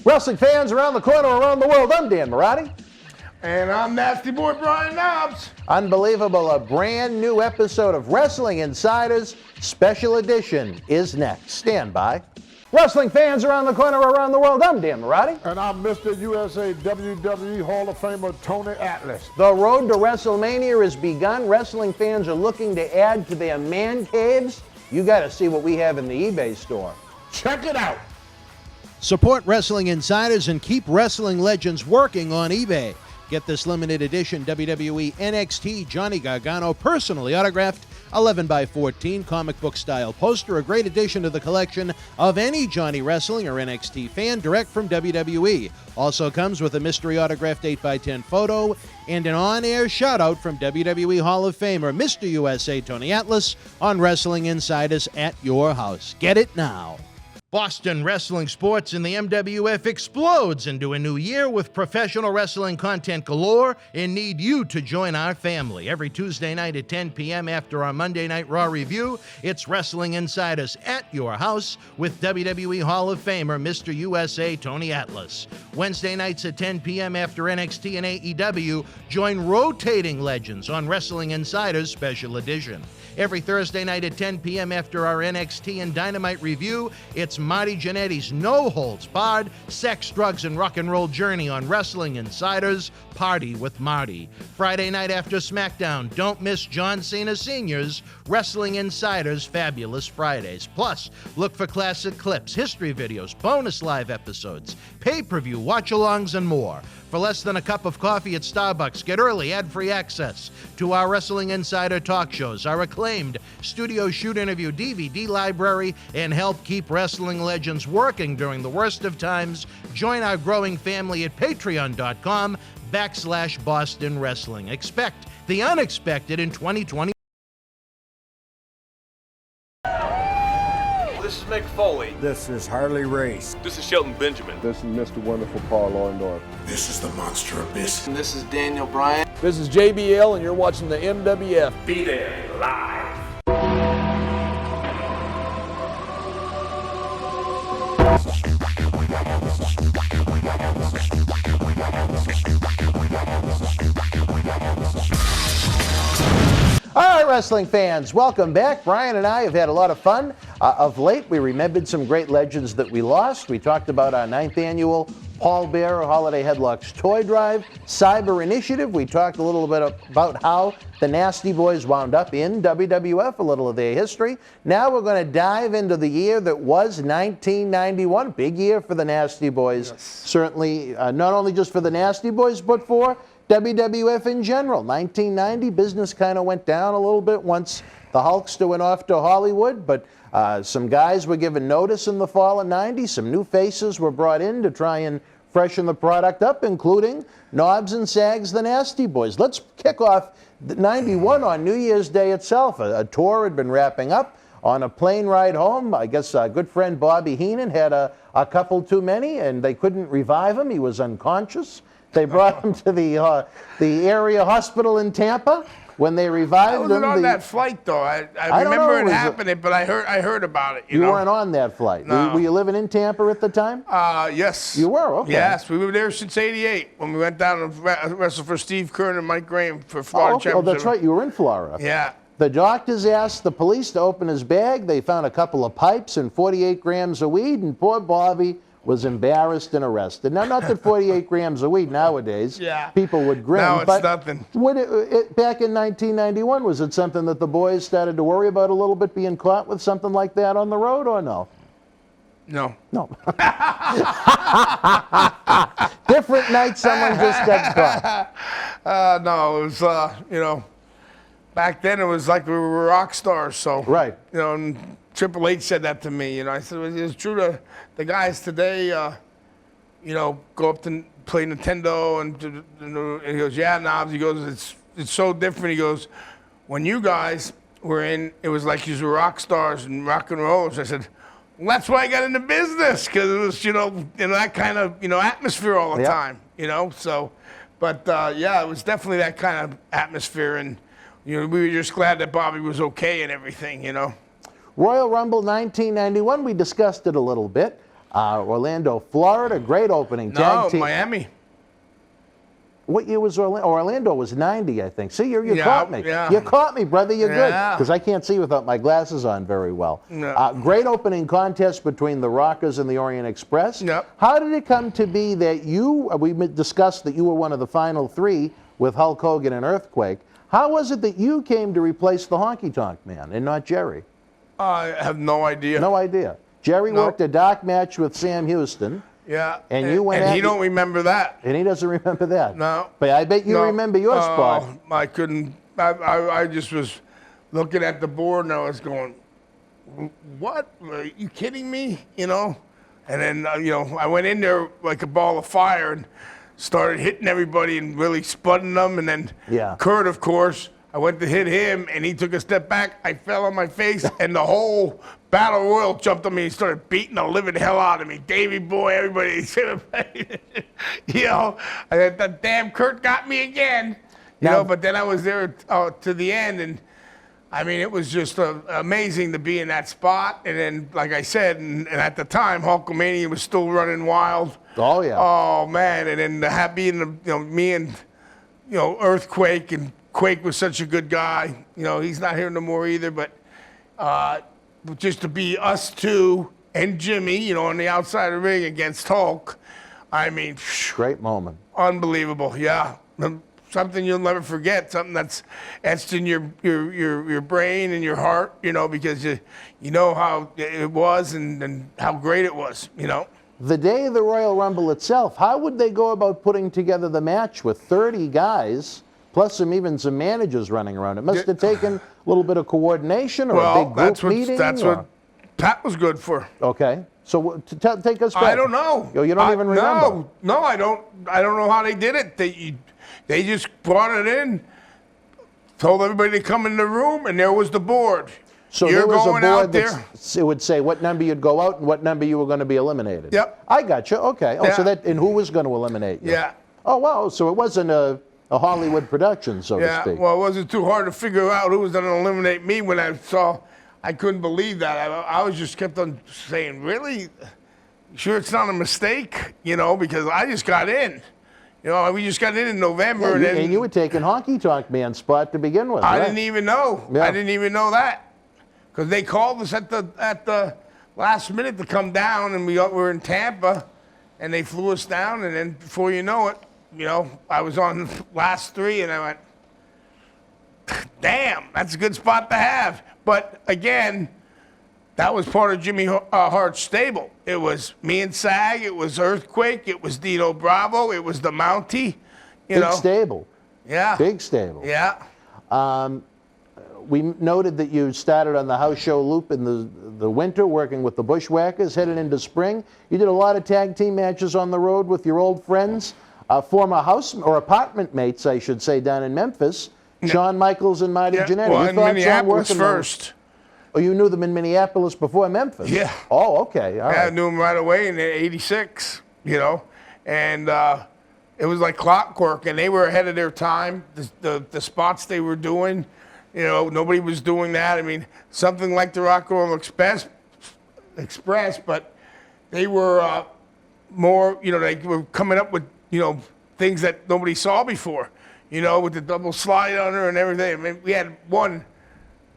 Wrestling fans around the corner, around the world, I'm Dan Marty. And I'm Nasty Boy Brian Knobs. Unbelievable, a brand new episode of Wrestling Insiders Special Edition is next. Stand by. Wrestling fans around the corner, around the world, I'm Dan Marty. And I'm Mr. USA WWE Hall of Famer Tony Atlas. The road to WrestleMania has begun. Wrestling fans are looking to add to their man caves. You got to see what we have in the eBay store. Check it out. Support Wrestling Insiders and keep wrestling legends working on eBay. Get this limited edition WWE NXT Johnny Gargano personally autographed 11x14 comic book style poster, a great addition to the collection of any Johnny Wrestling or NXT fan direct from WWE. Also comes with a mystery autographed 8x10 photo and an on-air shout-out from WWE Hall of Famer Mr. USA Tony Atlas on Wrestling Insiders at your house. Get it now. Boston wrestling sports in the MWF explodes into a new year with professional wrestling content galore and need you to join our family. Every Tuesday night at 10 p.m. after our Monday Night Raw review, it's Wrestling Insiders at your house with WWE Hall of Famer Mr. USA Tony Atlas. Wednesday nights at 10 p.m. after NXT and AEW, join rotating legends on Wrestling Insiders Special Edition. Every Thursday night at 10 p.m. after our NXT and Dynamite review, it's Marty Jannetty's no-holds-barred sex, drugs, and rock and roll journey on Wrestling Insiders Party with Marty. Friday night after SmackDown, don't miss John Cena Sr.'s Wrestling Insiders Fabulous Fridays. Plus, look for classic clips, history videos, bonus live episodes, pay-per-view, watch-alongs, and more. For less than a cup of coffee at Starbucks, get early ad-free access to our Wrestling Insider talk shows, our acclaimed studio shoot interview DVD library, and help keep wrestling legends working during the worst of times. Join our growing family at patreon.com/Boston Wrestling. Expect the unexpected in 2020. This is Mick Foley. This is Harley Race. This is Shelton Benjamin. This is Mr. Wonderful Paul Orndorff. This is the Monster Abyss. And this is Daniel Bryan. This is JBL, and you're watching the MWF. Be there live. All right, wrestling fans, welcome back. Brian and I have had a lot of fun. Of late, we remembered some great legends that we lost. We talked about our 9th annual Paul Bearer Holiday Headlocks Toy Drive, Cyber Initiative. We talked a little bit about how the Nasty Boys wound up in WWF, a little of their history. Now we're going to dive into the year that was 1991. Big year for the Nasty Boys. Yes. Certainly, not only just for the Nasty Boys, but for WWF in general. 1990, business kind of went down a little bit once the Hulkster went off to Hollywood, but some guys were given notice in the fall of 90. Some new faces were brought in to try and freshen the product up, including Knobs and Sags, the Nasty Boys. Let's kick off 91 on New Year's Day itself. A tour had been wrapping up. On a plane ride home, I guess our good friend Bobby Heenan had a couple too many, and they couldn't revive him. He was unconscious. They brought him to the area hospital in Tampa. When they revived him, I wasn't on that flight though. I remember it happening, but I heard about it. You know? Weren't on that flight. No. Were you living in Tampa at the time? Yes. You were. Okay. Yes, we were there since '88 when we went down to wrestle for Steve Kern and Mike Graham for Florida Championship. Oh, that's right. You were in Florida. Yeah. The doctors asked the police to open his bag. They found a couple of pipes and 48 grams of weed, and poor Bobby was embarrassed and arrested. Now, not that 48 grams of weed nowadays, people would grin. Now it's but nothing. Back in 1991, was it something that the boys started to worry about a little bit, being caught with something like that on the road, or no? No. No. Different night, someone just got caught. No, it was, back then it was like we were rock stars, so. Right. And Triple H said that to me, I said, it's true to the guys today, go up to play Nintendo, and he goes, yeah, Knobs, he goes, it's so different. He goes, when you guys were in, it was like you were rock stars and rock and rollers. I said, well, that's why I got into business, because it was, in that kind of, atmosphere all the time, so, but yeah, it was definitely that kind of atmosphere, and, we were just glad that Bobby was okay and everything, Royal Rumble 1991, we discussed it a little bit. Orlando, Florida, great opening. No, Tag team. Miami. What year was Orlando? Orlando was 90, I think. See, you Yeah, caught me. yeah. You caught me, brother. You're good. Yeah. Because I can't see without my glasses on very well. No. Great opening contest between the Rockers and the Orient Express. Yep. How did it come to be that we discussed that you were one of the final three with Hulk Hogan and Earthquake. How was it that you came to replace the Honky Tonk Man and not Jerry? I have no idea. No idea. Jerry worked a dark match with Sam Houston. Yeah. And you went and at he don't remember that. And he doesn't remember that. No. But I bet you remember your spot. I couldn't. I just was looking at the board and I was going, what? Are you kidding me? You know? And then, I went in there like a ball of fire and started hitting everybody and really spudding them. And then Kurt, of course, I went to hit him and he took a step back. I fell on my face and the whole Battle Royal jumped on me and started beating the living hell out of me. Davey Boy, everybody. That damn Kurt got me again. But then I was there to the end, and I mean, it was just amazing to be in that spot. And then, like I said, and at the time, Hulkamania was still running wild. Oh, yeah. Oh, man. And then being, me and, Earthquake, and Quake was such a good guy. He's not here no more either, but just to be us two and Jimmy, on the outside of the ring against Hulk, I mean, great moment. Unbelievable, yeah. Something you'll never forget. Something that's etched in your brain and your heart, because you know how it was and how great it was, The day of the Royal Rumble itself, how would they go about putting together the match with 30 guys, plus even some managers running around? It must have taken a little bit of coordination or a big group meeting. That's what Pat was good for. Okay. So take us back. I don't know. You don't even remember? No, I don't know how they did it. They just brought it in, told everybody to come in the room, and there was the board. So You're there was going a board out there. It would say what number you'd go out and what number you were going to be eliminated. Yep. I got you. Okay. Oh, Yeah. so and who was going to eliminate you? Yeah. Oh, wow. So it wasn't a Hollywood production, so to speak. Well, it wasn't too hard to figure out who was going to eliminate me when I saw. I couldn't believe that. I was just kept on saying, really? You sure it's not a mistake? Because I just got in. We just got in November. Yeah, and you were taking Honky Tonk Man's spot to begin with. I right? didn't even know. Yeah. I didn't even know that. Because they called us at the last minute to come down, and we were in Tampa, and they flew us down, and then before you know it, I was on the last three, and I went, damn, that's a good spot to have. But again, that was part of Jimmy Hart's stable. It was me and Sag, it was Earthquake, it was Dino Bravo, it was the Mountie. Big stable. Yeah. Big stable. Yeah. We noted that you started on the house show loop in the winter, working with the Bushwhackers, headed into spring. You did a lot of tag team matches on the road with your old friends, former house or apartment mates, I should say, down in Memphis, Shawn Michaels and Marty Jannetty. Well, in Minneapolis first. Oh, you knew them in Minneapolis before Memphis? Yeah. Oh, okay. All right. I knew them right away in '86, and it was like clockwork, and they were ahead of their time. The spots they were doing, nobody was doing that. I mean, something like the Rock and Roll Express, but they were more, they were coming up with, things that nobody saw before, with the double slide under and everything. I mean, we had one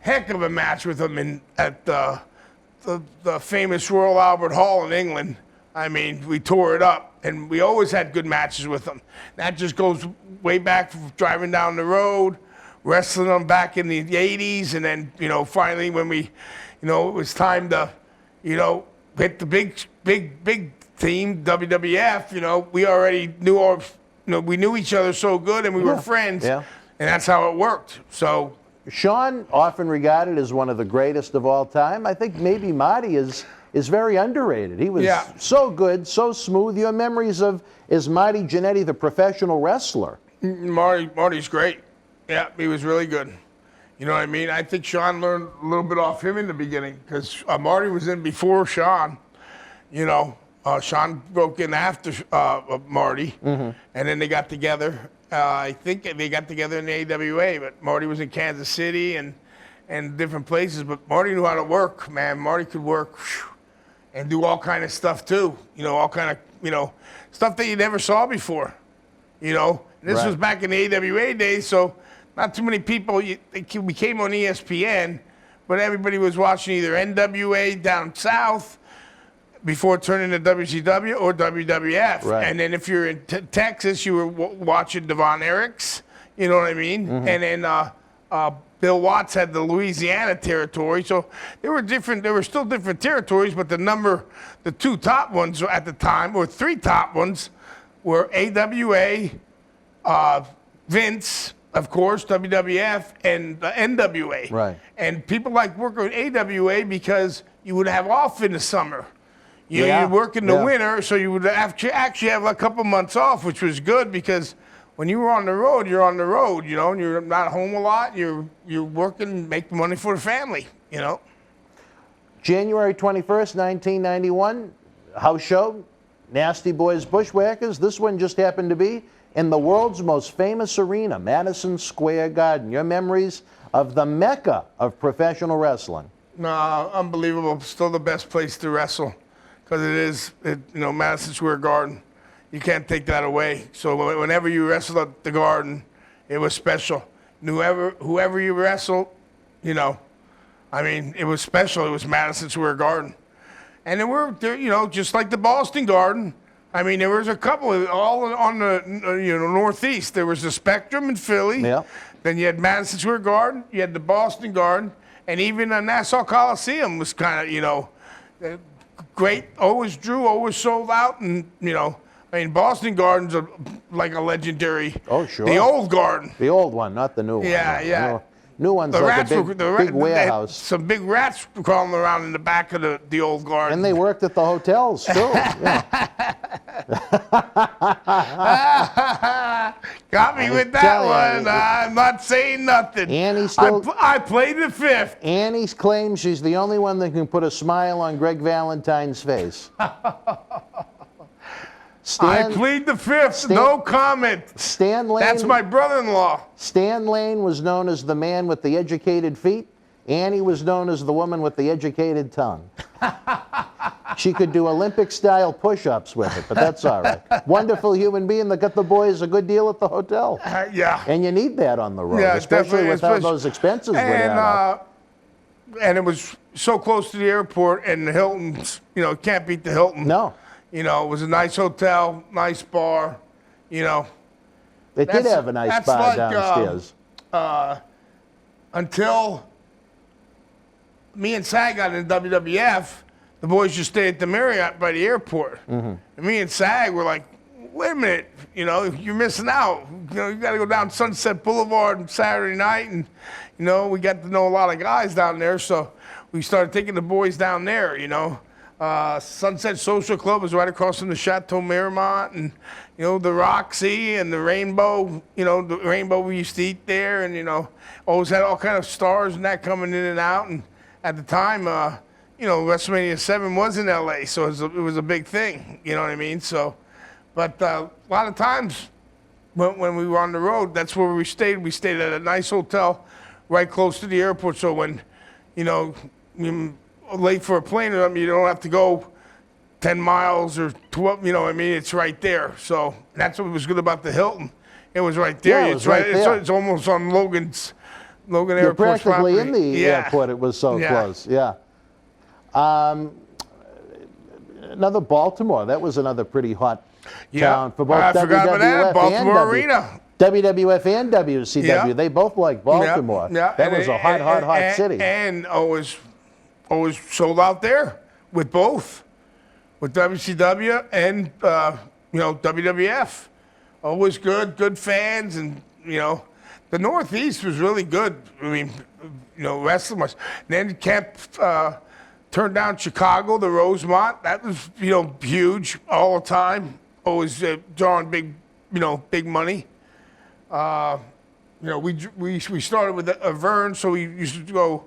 heck of a match with them at the famous Royal Albert Hall in England. I mean, we tore it up, and we always had good matches with them. That just goes way back from driving down the road, wrestling them back in the 80s, and then, finally when we, it was time to, hit the big team, WWF, we already knew we knew each other so good, and we were friends, and that's how it worked. So Shawn, often regarded as one of the greatest of all time. I think maybe Marty is very underrated. He was so good, so smooth. Your memories of, is Marty Jannetty the professional wrestler? Marty's great. Yeah, he was really good. You know what I mean? I think Shawn learned a little bit off him in the beginning because Marty was in before Shawn. Shawn broke in after Marty, and then they got together. I think they got together in the AWA, but Marty was in Kansas City and different places. But Marty knew how to work, man. Marty could work. and do all kind of stuff too. You know, all kind of, you know, stuff that you never saw before. You know, this was back in the AWA days, so not too many people. We came on ESPN, but everybody was watching either NWA down south before turning to WCW or WWF. Right. And then if you're in Texas, you were watching Devon Eric's. You know what I mean? And then Bill Watts had the Louisiana territory. So there were still different territories, but the two top ones at the time, or three top ones, were AWA, Vince, of course, WWF, and NWA. Right. And people like working with AWA because you would have off in the summer. You'd work in the winter, so you would actually have a couple months off, which was good because when you were on the road, you're on the road, you know, and you're not home a lot. You're working, make money for the family, you know. January 21st, 1991, house show, Nasty Boys Bushwhackers. This one just happened to be in the world's most famous arena, Madison Square Garden. Your memories of the mecca of professional wrestling? No, unbelievable. Still the best place to wrestle because you know, Madison Square Garden. You can't take that away. So whenever you wrestled at the Garden, it was special. Whoever you wrestled, you know, I mean, it was special. It was Madison Square Garden. And there, you know, just like the Boston Garden, I mean, there was a couple all on the northeast. There was the Spectrum in Philly. Yeah. Then you had Madison Square Garden. You had the Boston Garden, and even the Nassau Coliseum was kind of, you know, great. Always drew, always sold out, and you know, I mean, Boston Garden's like a legendary. Oh, sure. The old Garden. The old one, not the new one. Yeah, yeah. New one's The like rats a were big warehouse. Some big rats crawling around in the back of the old Garden. And they worked at the hotels, too. Yeah. Got me with that telling one. you. I'm not saying nothing. Annie still- I played the fifth. Annie claims she's the only one that can put a smile on Greg Valentine's face. I plead the fifth. No comment. Stan Lane. That's my brother-in-law. Stan Lane was known as the man with the educated feet. Annie was known as the woman with the educated tongue. She could do Olympic-style push-ups with it, but that's all right. Wonderful human being that got the boys a good deal at the hotel. Yeah. And you need that on the road, Yeah, especially definitely, with how those expenses went out. And it was so close to the airport, and the Hilton's, you know, can't beat the Hilton. No. You know, it was a nice hotel, nice bar, you know. It did have a nice bar like, downstairs. Until me and Sag got in WWF, the boys just stayed at the Marriott by the airport. And me and Sag were like, wait a minute, you know, you're missing out. You know, you got to go down Sunset Boulevard on Saturday night. And, you know, we got to know a lot of guys down there. So we started taking the boys down there, you know. Sunset Social Club was right across from the Chateau Marmont, and you know, the Roxy and the Rainbow. You know, the Rainbow we used to eat there, and you know, always had all kind of stars and that coming in and out. And at the time, you know, WrestleMania VII was in LA, so it was a big thing. You know what I mean? So, but a lot of times when we were on the road, that's where we stayed. We stayed at a nice hotel right close to the airport. So when, you know, you're late for a plane or something, you don't have to go 10 miles or 12, you know what I mean? It's right there. So that's what was good about the Hilton. It was right there. Yeah, it was right there. It's almost on Logan You're Airport's practically property. in the airport. It was so close. Yeah. Another Baltimore. That was another pretty hot town for both I forgot about that. WWF Baltimore and Arena. WWF and WCW. Yeah. They both like Baltimore. Yeah. That was a hot city. And always sold out there with both, with WCW and you know, WWF. Always good fans, and you know, the Northeast was really good. I mean, you know, wrestling was. Then kept turned down Chicago, the Rosemont. That was, you know, huge all the time. Always drawing big money. You know, we started with Vern, so we used to go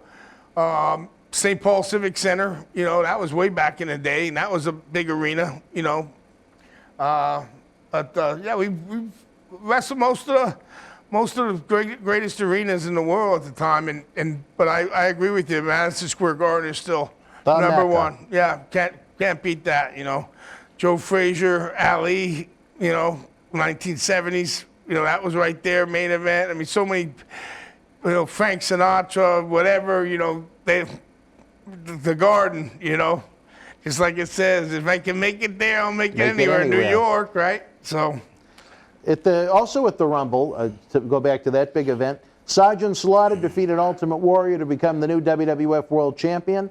St. Paul Civic Center. You know, that was way back in the day, and that was a big arena. You know, but yeah, we wrestled most of the greatest arenas in the world at the time. But I agree with you. Madison Square Garden is still number one. Yeah, can't beat that. You know, Joe Frazier, Ali. You know, 1970s. You know, that was right there, main event. I mean, so many. You know, Frank Sinatra, whatever. You know, the Garden. You know, just like it says, if I can make it there, I'll make it anywhere in New York, right? So. Also at the Rumble, to go back to that big event, Sergeant Slaughter defeated Ultimate Warrior to become the new WWF World Champion.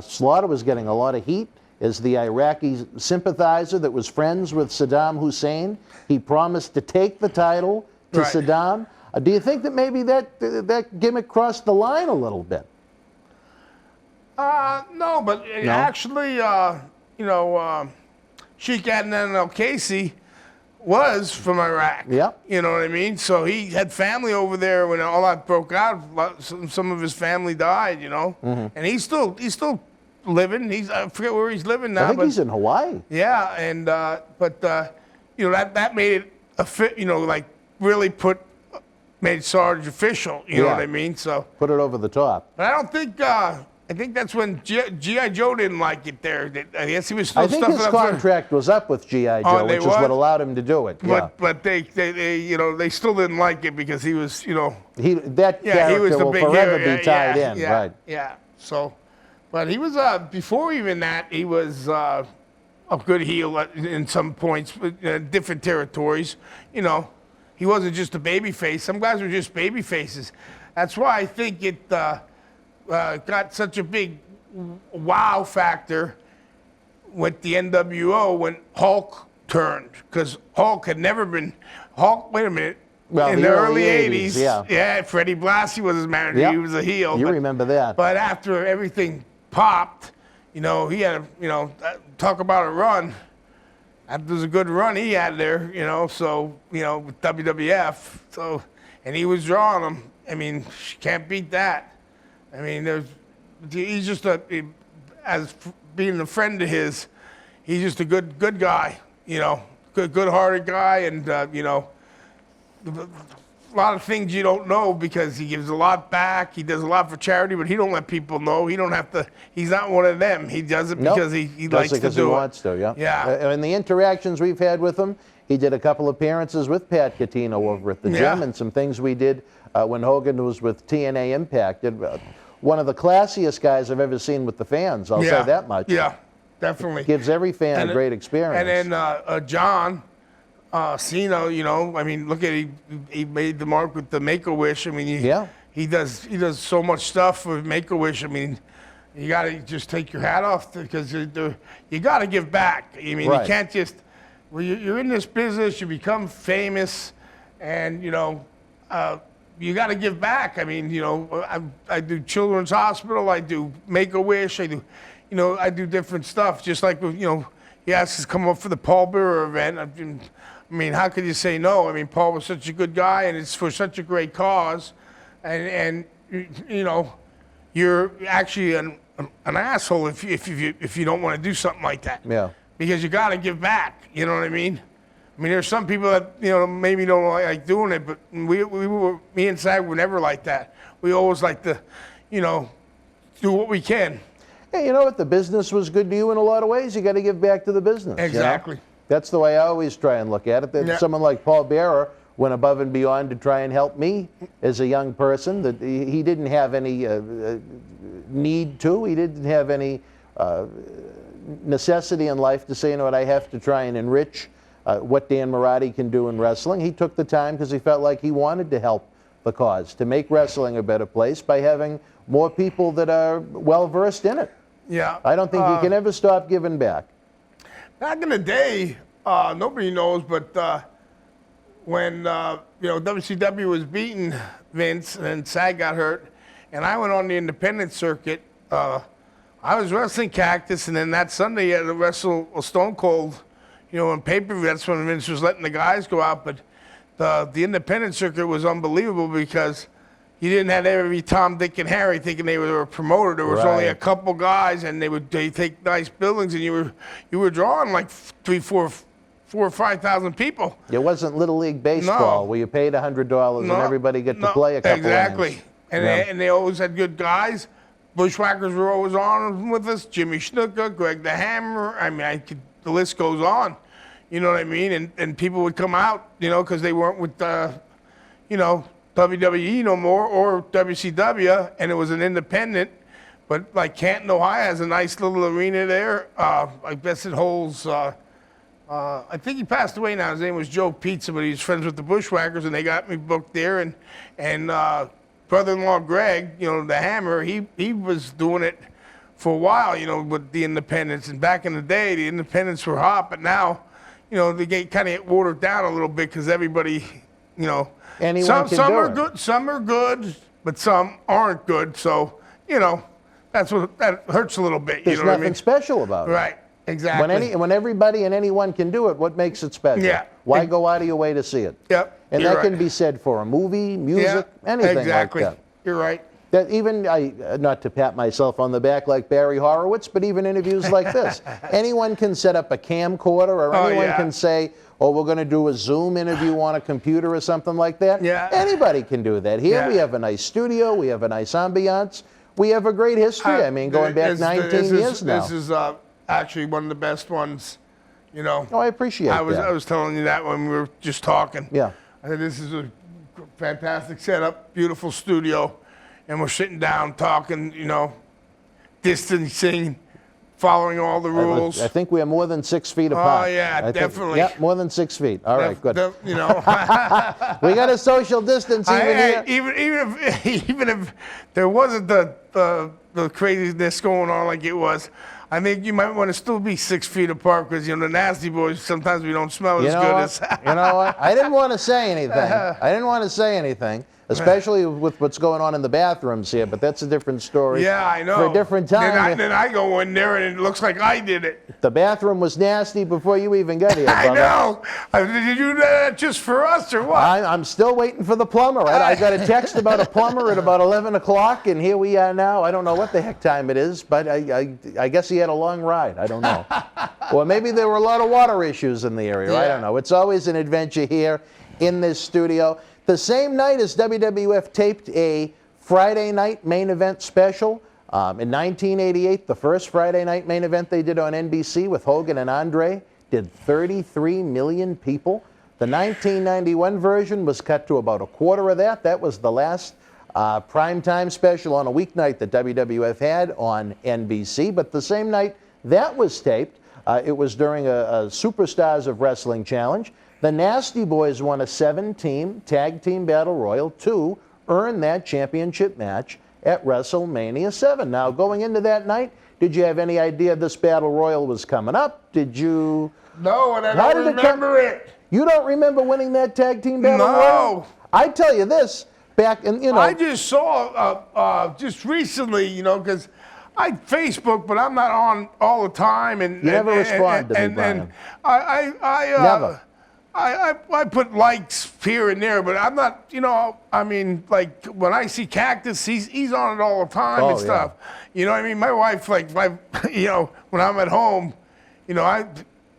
Slaughter was getting a lot of heat as the Iraqi sympathizer that was friends with Saddam Hussein. He promised to take the title to Saddam. Do you think that maybe that gimmick crossed the line a little bit? No, but actually, you know, Sheikh Adnan al-Qaisi was from Iraq. Yeah. You know what I mean? So he had family over there when all that broke out. Some of his family died, you know. And he's still living. I forget where he's living now. I think he's in Hawaii. Yeah, and you know, that made it a fit, you know, like really made Sarge official, you know what I mean? So put it over the top. But I don't think I think that's when G.I. Joe didn't like it there. I guess he was still I think his contract was up with G.I. Joe, which is what allowed him to do it. But they you know, they still didn't like it because he was, you know, that character will forever be tied in, right? Yeah. So, but he was before even that, he was a good heel in some points, different territories. You know, he wasn't just a baby face. Some guys were just baby faces. That's why I think it got such a big wow factor with the NWO when Hulk turned, because Hulk had never been Hulk. Wait a minute. Well, in the early 80s, yeah, Freddie Blassie was his manager. Yep. He was a heel. You remember that. But after everything popped, you know, he had talk about a run. That was a good run he had there, you know, so, you know, with WWF. So, and he was drawing them. I mean, you can't beat that. I mean, he's just as being a friend of his, he's just a good guy, you know, good-hearted guy, and, you know, a lot of things you don't know because he gives a lot back. He does a lot for charity, but he don't let people know. He don't have to. He's not one of them. He does it because he likes to do it. Because he wants to. Yeah. Yeah. And the interactions we've had with him, he did a couple appearances with Pat Catino over at the gym, and some things we did when Hogan was with TNA Impact. One of the classiest guys I've ever seen with the fans. I'll say that much. Yeah, definitely. Gives every fan a great experience. And then John Cena, you know, I mean, look at he made the mark with the Make-A-Wish. I mean, he does so much stuff with Make-A-Wish. I mean, you got to just take your hat off because you got to give back. I mean, you can't just. Well, you're in this business, you become famous, and you know, you got to give back. I mean, you know, I do Children's Hospital, I do Make-A-Wish, I do, you know, I do different stuff. Just like, you know, he asked us to come up for the Paul Bearer event. I mean, how could you say no? I mean, Paul was such a good guy, and it's for such a great cause, and you know, you're actually an asshole if you don't want to do something like that. Yeah. Because you got to give back. You know what I mean? I mean, there's some people that, you know, maybe don't like doing it, but me and Sag were never like that. We always like to, you know, do what we can. Hey, you know what? The business was good to you in a lot of ways. You got to give back to the business. Exactly. You know? That's the way I always try and look at it. That someone like Paul Bearer went above and beyond to try and help me as a young person. That he didn't have any need to. He didn't have any necessity in life to say, you know what, I have to try and enrich what Dan Marati can do in wrestling. He took the time because he felt like he wanted to help the cause, to make wrestling a better place by having more people that are well-versed in it. Yeah. I don't think you can ever stop giving back. Back in the day, nobody knows, but when, you know, WCW was beating Vince and Sag got hurt, and I went on the independent circuit, I was wrestling Cactus, and then that Sunday I had to wrestle Stone Cold, you know, on pay-per-view. That's when Vince was letting the guys go out. But the independent circuit was unbelievable because you didn't have every Tom, Dick, and Harry thinking they were a promoter. There was only a couple guys, and they take nice buildings, and you were drawing like 4,000 or 5,000 people. It wasn't Little League Baseball where you paid $100 and everybody got to play a couple Exactly. innings. And they always had good guys. Bushwhackers were always on with us. Jimmy Snuka, Greg the Hammer. I mean, the list goes on. You know what I mean? And people would come out, you know, because they weren't with, you know, WWE no more or WCW, and it was an independent. But like Canton, Ohio has a nice little arena there. I guess it holds. I think he passed away now. His name was Joe Pizza, but he's friends with the Bushwhackers, and they got me booked there. And brother-in-law Greg, you know, the Hammer, he was doing it for a while, you know, with the independents. And back in the day, the independents were hot, but now, you know, they kind of get watered down a little bit because everybody, you know, some are good, some are good, but some aren't good. So, you know, that hurts a little bit. There's you know nothing what I mean? special about it. Right. Exactly. When everybody and anyone can do it, what makes it special? Yeah. Why go out of your way to see it? Yep. And You're that can right. be said for a movie, music, anything exactly. like that. You're right. That even, not to pat myself on the back like Barry Horowitz, but even interviews like this. Anyone can set up a camcorder, or anyone can say, oh, we're going to do a Zoom interview on a computer or something like that. Yeah. Anybody can do that. Here we have a nice studio, we have a nice ambiance, we have a great history. I mean, going back 19 years now. This is actually one of the best ones, you know. Oh, I appreciate that. I was telling you that when we were just talking. Yeah. I said, this is a fantastic setup, beautiful studio, and we're sitting down talking, you know, distancing, following all the rules. I think we are more than 6 feet apart. Oh, yeah, definitely. Yeah, more than 6 feet. All right, good. You know. We got a social distance here. Even if there wasn't the craziness going on like it was, I think you might want to still be 6 feet apart because, you know, the nasty boys, sometimes we don't smell as good as. You know what? I didn't want to say anything. Especially with what's going on in the bathrooms here, but that's a different story. Yeah, I know. For a different time. Then I go in there and it looks like I did it. The bathroom was nasty before you even got here, brother. I know. Did you do that just for us or what? I'm still waiting for the plumber. I got a text about a plumber at about 11 o'clock, and here we are now. I don't know what the heck time it is, but I guess he had a long ride. I don't know. Or maybe there were a lot of water issues in the area. I don't know. It's always an adventure here in this studio. The same night as WWF taped a Friday night main event special. In 1988, the first Friday night main event they did on NBC with Hogan and Andre did 33 million people. The 1991 version was cut to about a quarter of that. That was the last primetime special on a weeknight that WWF had on NBC. But the same night that was taped, it was during a Superstars of Wrestling challenge. The Nasty Boys won a 7-team tag team battle royal to earn that championship match at WrestleMania VII. Now, going into that night, did you have any idea this battle royal was coming up? Did you? No, and I don't remember it. You don't remember winning that tag team battle royal? No. I tell you this, back in, you know. I just saw just recently, you know, because I Facebook, but I'm not on all the time. And you never respond to me, Brian. And I never. I put likes here and there, but I'm not, you know, I mean, like, when I see Cactus, he's on it all the time and stuff. Yeah. You know what I mean? My wife, like, you know, when I'm at home, you know, I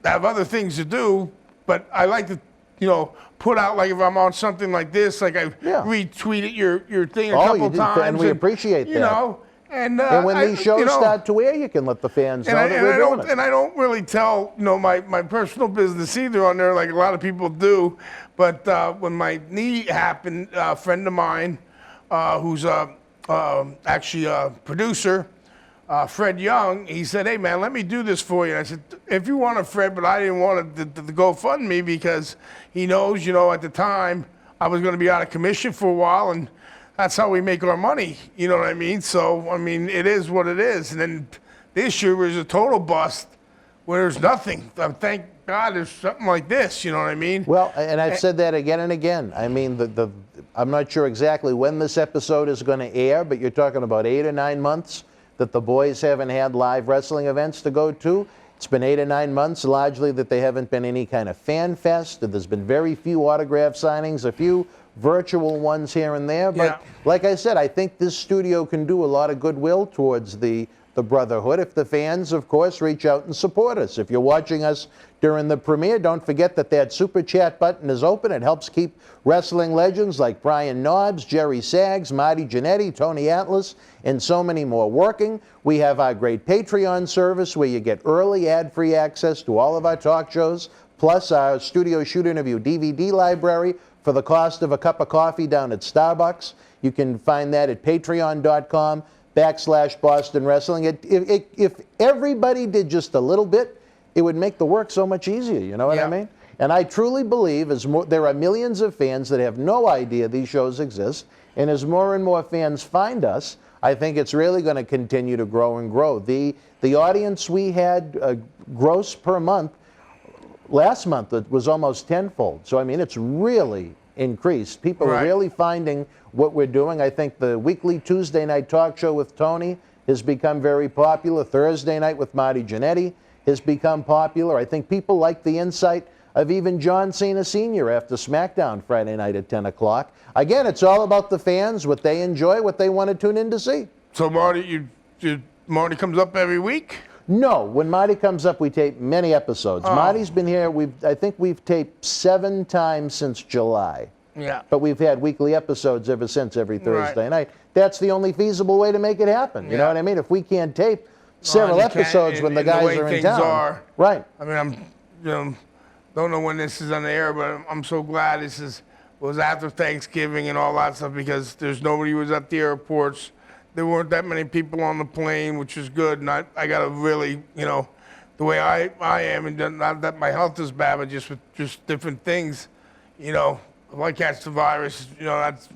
have other things to do, but I like to, you know, put out, like, if I'm on something like this, like I retweeted your thing a couple times. And we appreciate that. You know. And when these shows start to air, you can let the fans know that we're doing it. And I don't really tell, you know, my personal business either on there, like a lot of people do. But when my knee happened, a friend of mine, who's actually a producer, Fred Young, he said, "Hey man, let me do this for you." And I said, "If you want it, Fred," but I didn't want it to go fund me because he knows, you know, at the time I was going to be out of commission for a while, and that's how we make our money, you know what I mean? So, I mean, it is what it is. And then this year was a total bust where there's nothing. Thank God there's something like this, you know what I mean? Well, and I've said that again and again. I mean, I'm not sure exactly when this episode is going to air, but you're talking about 8 or 9 months that the boys haven't had live wrestling events to go to. It's been 8 or 9 months, largely, that they haven't been any kind of fan fest. There's been very few autograph signings, a few virtual ones here and there. But like I said, I think this studio can do a lot of goodwill towards the the Brotherhood if the fans, of course, reach out and support us. If you're watching us during the premiere, don't forget that Super Chat button is open. It helps keep wrestling legends like Brian Knobbs, Jerry Saggs, Marty Jannetty, Tony Atlas, and so many more working. We have our great Patreon service where you get early ad-free access to all of our talk shows, plus our Studio Shoot Interview DVD library for the cost of a cup of coffee down at Starbucks. You can find that at patreon.com/Boston Wrestling. If everybody did just a little bit, it would make the work so much easier, you know what I mean? And I truly believe there are millions of fans that have no idea these shows exist, and as more and more fans find us, I think it's really going to continue to grow and grow. The audience we had gross per month, last month it was almost tenfold. So, I mean, it's really increased. People are really finding what we're doing. I think the weekly Tuesday night talk show with Tony has become very popular. Thursday night with Marty Jannetty has become popular. I think people like the insight of even John Cena Sr. after SmackDown Friday night at 10 o'clock. Again, it's all about the fans, what they enjoy, what they want to tune in to see. So, Marty, Marty comes up every week? No, when Marty comes up, we tape many episodes. Marty's been here, I think we've taped 7 times since July. Yeah. But we've had weekly episodes ever since, every Thursday night. That's the only feable way to make it happen. You know what I mean? If we can't tape several episodes when the guys are in town. Right. I mean, don't know when this is on the air, but I'm so glad this was after Thanksgiving and all that stuff, because there's nobody who was at the airports. There weren't that many people on the plane, which is good. And I got to really, the way I am, and not that my health is bad, but just with different things, if I catch the virus, that's,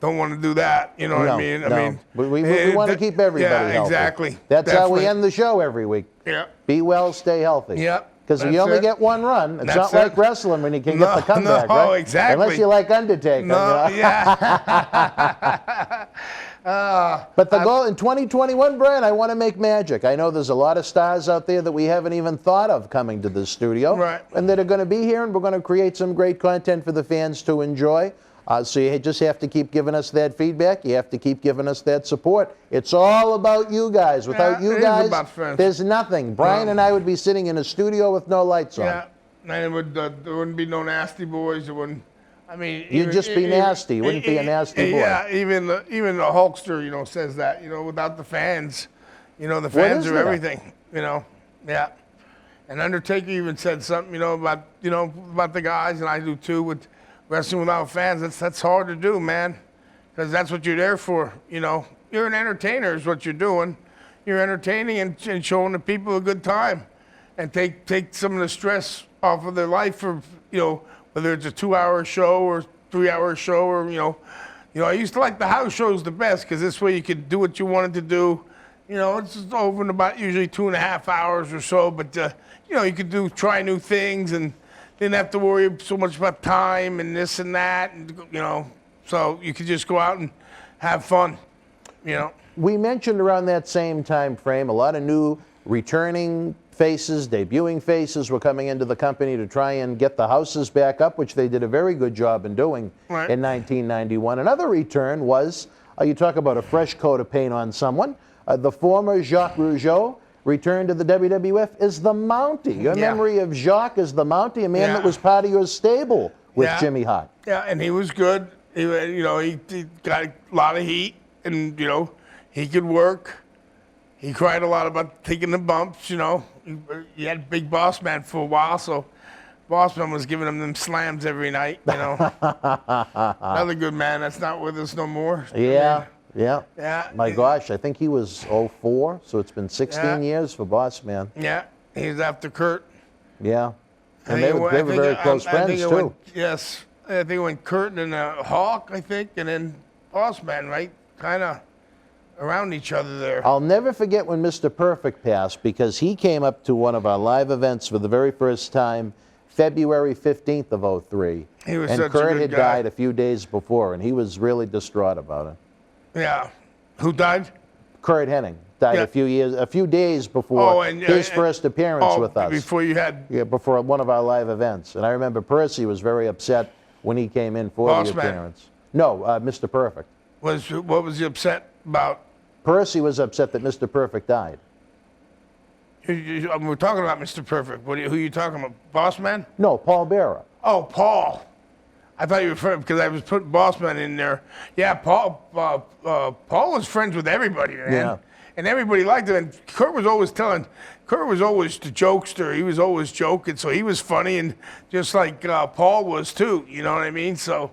don't want to do that. You know what I mean? No. I mean, we want to keep everybody healthy. Exactly. That's how we end the show every week. Yeah. Be well, stay healthy. Yeah. Because you only get one run. It's not like wrestling when you can get the comeback, no, right? Exactly. Unless you like Undertaker. No, But the goal in 2021, Brian, I want to make magic. I know there's a lot of stars out there that we haven't even thought of coming to this studio. Right. And that are going to be here, and we're going to create some great content for the fans to enjoy. So you just have to keep giving us that feedback. You have to keep giving us that support. It's all about you guys. Without you guys, there's nothing. Brian and I would be sitting in a studio with no lights on. Yeah, and there wouldn't be no nasty boys. There wouldn't. I mean, you'd just be nasty. You wouldn't be a nasty boy. Yeah, even the Hulkster, says that. Without the fans, the fans are everything. Yeah. And Undertaker even said something, about the guys, and I do too, with wrestling without fans. That's hard to do, man, because that's what you're there for. You're an entertainer is what you're doing. You're entertaining and showing the people a good time, and take some of the stress off of their life for whether it's a 2-hour show or 3-hour show, or I used to like the house shows the best, because this way you could do what you wanted to do. It's just over in about usually 2.5 hours or so, but you could try new things and didn't have to worry so much about time and this and that, and so you could just go out and have fun. We mentioned around that same time frame a lot of new returning faces, debuting faces were coming into the company to try and get the houses back up, which they did a very good job in doing in 1991. Another return was, you talk about a fresh coat of paint on someone, the former Jacques Rougeau returned to the WWF as the Mountie. Your memory of Jacques as the Mountie, a man that was part of your stable with Jimmy Hart. Yeah, and he was good. He got a lot of heat, and he could work. He cried a lot about taking the bumps. He had Big Boss Man for a while, so Boss Man was giving him them slams every night. Another good man that's not with us no more. Yeah. My gosh, I think he was 04, so it's been 16 years for Boss Man. Yeah, he was after Kurt. Yeah, and they were very close friends too. Yes, I think it went Kurt and then Hawk, I think, and then Boss Man, right? Kind of around each other there. I'll never forget when Mr. Perfect passed, because he came up to one of our live events for the very first time, February 15th of 03. He was and such Kurt a good had guy. died a few days before, and he was really distraught about it. Yeah. Who died? Kurt Hennig died a few days before his first appearance with us. Before you had... Yeah, before one of our live events. And I remember Percy was very upset when he came in for the appearance. No, Mr. Perfect. What was he upset about? Percy was upset that Mr. Perfect died. We're talking about Mr. Perfect. Who are you talking about? Boss Man? No, Paul Bearer. Oh, Paul. I thought you were referring because I was putting Boss Man in there. Yeah, Paul was friends with everybody, man. Yeah. And everybody liked him. And Kurt was always the jokester. He was always joking, so he was funny, and just like Paul was too. You know what I mean? So,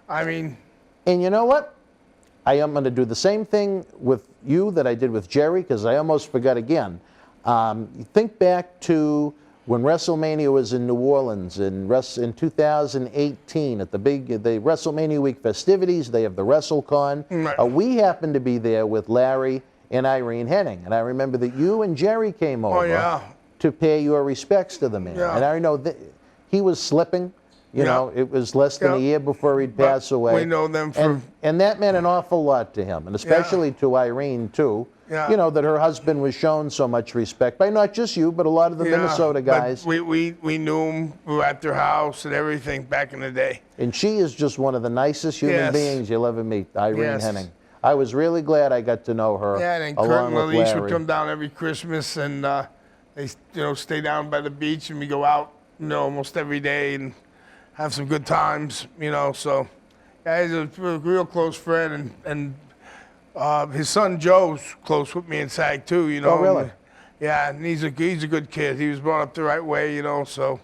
I mean. And you know what? I am going to do the same thing with you that I did with Jerry, because I almost forgot again. Think back to when WrestleMania was in New Orleans in 2018 at the WrestleMania week festivities. They have the WrestleCon. Right. We happened to be there with Larry and Irene Henning, and I remember that you and Jerry came over to pay your respects to the man. Yeah. And I know that he was slipping. You know, it was less than a year before he'd pass away. We know them from... And that meant an awful lot to him, and especially to Irene, too. Yeah. You know, that her husband was shown so much respect by not just you, but a lot of the Minnesota guys. But we knew him. We were at their house and everything back in the day. And she is just one of the nicest human beings you'll ever meet, Irene Henning. I was really glad I got to know her. Yeah, and Kurt and Elise would come down every Christmas, and they stay down by the beach, and we go out almost every day and have some good times, So, yeah, he's a real close friend, and his son Joe's close with me and SAG too, Oh, really? Yeah, and he's a good kid. He was brought up the right way, So,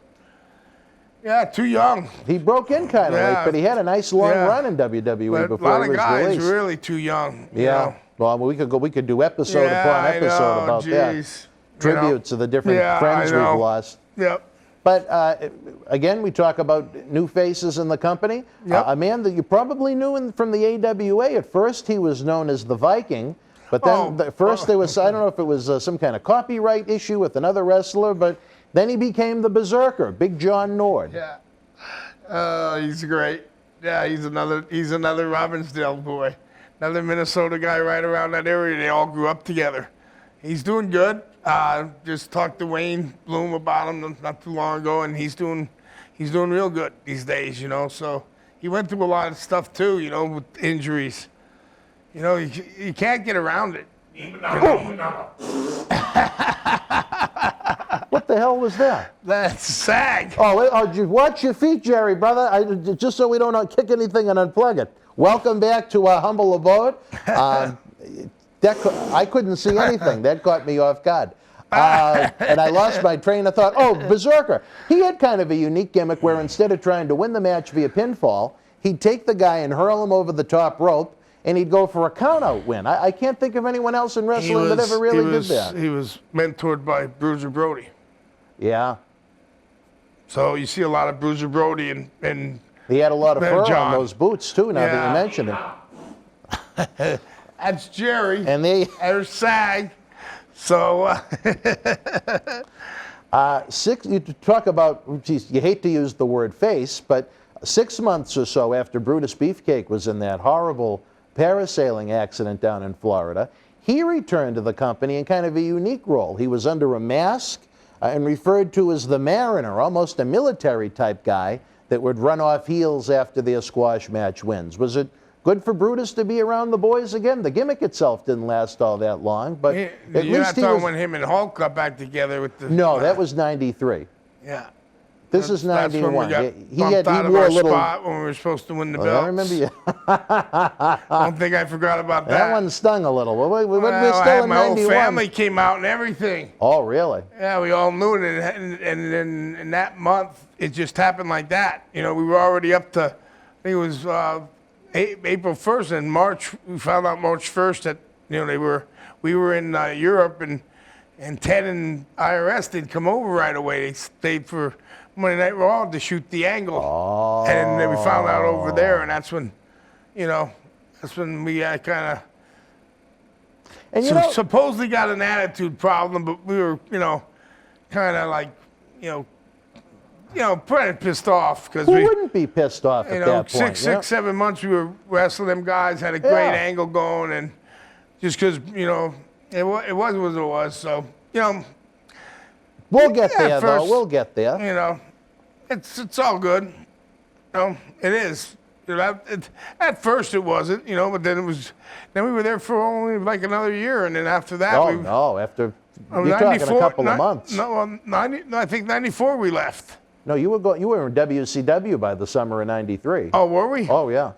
yeah, too young. He broke in kind of late, but he had a nice long run in WWE But before he was a lot of guys released. really too young. Yeah. Well, we could do episode upon episode about that. Tributes of the different friends we've lost. Yep. But again, we talk about new faces in the company. Yep. A man that you probably knew from the AWA. At first, he was known as the Viking. But then there was, I don't know if it was some kind of copyright issue with another wrestler, but then he became the Berserker, Big John Nord. Yeah. He's great. Yeah, he's another Robbinsdale boy. Another Minnesota guy right around that area. They all grew up together. He's doing good. Just talked to Wayne Bloom about him not too long ago, and he's doing real good these days, So he went through a lot of stuff too, with injuries. You can't get around it. What the hell was that? That's SAG. Watch your feet, Jerry, brother. Just so we don't kick anything and unplug it. Welcome back to our humble abode. I couldn't see anything. That caught me off guard. And I lost my train of thought. Oh, Berserker. He had kind of a unique gimmick where instead of trying to win the match via pinfall, he'd take the guy and hurl him over the top rope, and he'd go for a count-out win. I can't think of anyone else in wrestling that ever really did that. He was mentored by Bruiser Brody. Yeah. So you see a lot of Bruiser Brody and he had a lot of fur John. on those boots, too, now that you mention it. That's Jerry. And there's SAG. So you talk about, geez, you hate to use the word face, but 6 months or so after Brutus Beefcake was in that horrible parasailing accident down in Florida, he returned to the company in kind of a unique role. He was under a mask and referred to as the Mariner, almost a military type guy that would run off heels after their squash match wins. Was it good for Brutus to be around the boys again? The gimmick itself didn't last all that long, but at you're least not talking when him and Hulk got back together with the... No, that was 93. Yeah. This is 91. He wore a little spot when we were supposed to win the belts. I remember you. I don't think I forgot about that. That one stung a little. We're still in 91. My whole family came out and everything. Oh, really? Yeah, we all knew it, and then in that month, it just happened like that. We were already up to, I think it was April 1st, and March, we found out March 1st that, we were in Europe, and Ted and IRS didn't come over right away. They stayed for Monday Night Raw to shoot the angle. Oh. And then we found out over there, and that's when, we kind of supposedly got an attitude problem, but we were, kind of like, pretty pissed off because Who wouldn't be pissed off at that point? 6, 7 months we were wrestling them guys, had a great angle going, and just because, it was what it was. So, we'll get there, though. We'll get there. It's all good. It is. You know, at first it wasn't, you know, but then it was. Then we were there for only like another year, and then after that, Oh, no, after, you're talking a couple of months. No, 90, no, I think 94 we left. No, you were in WCW by the summer of '93. Oh, were we? Oh, yeah.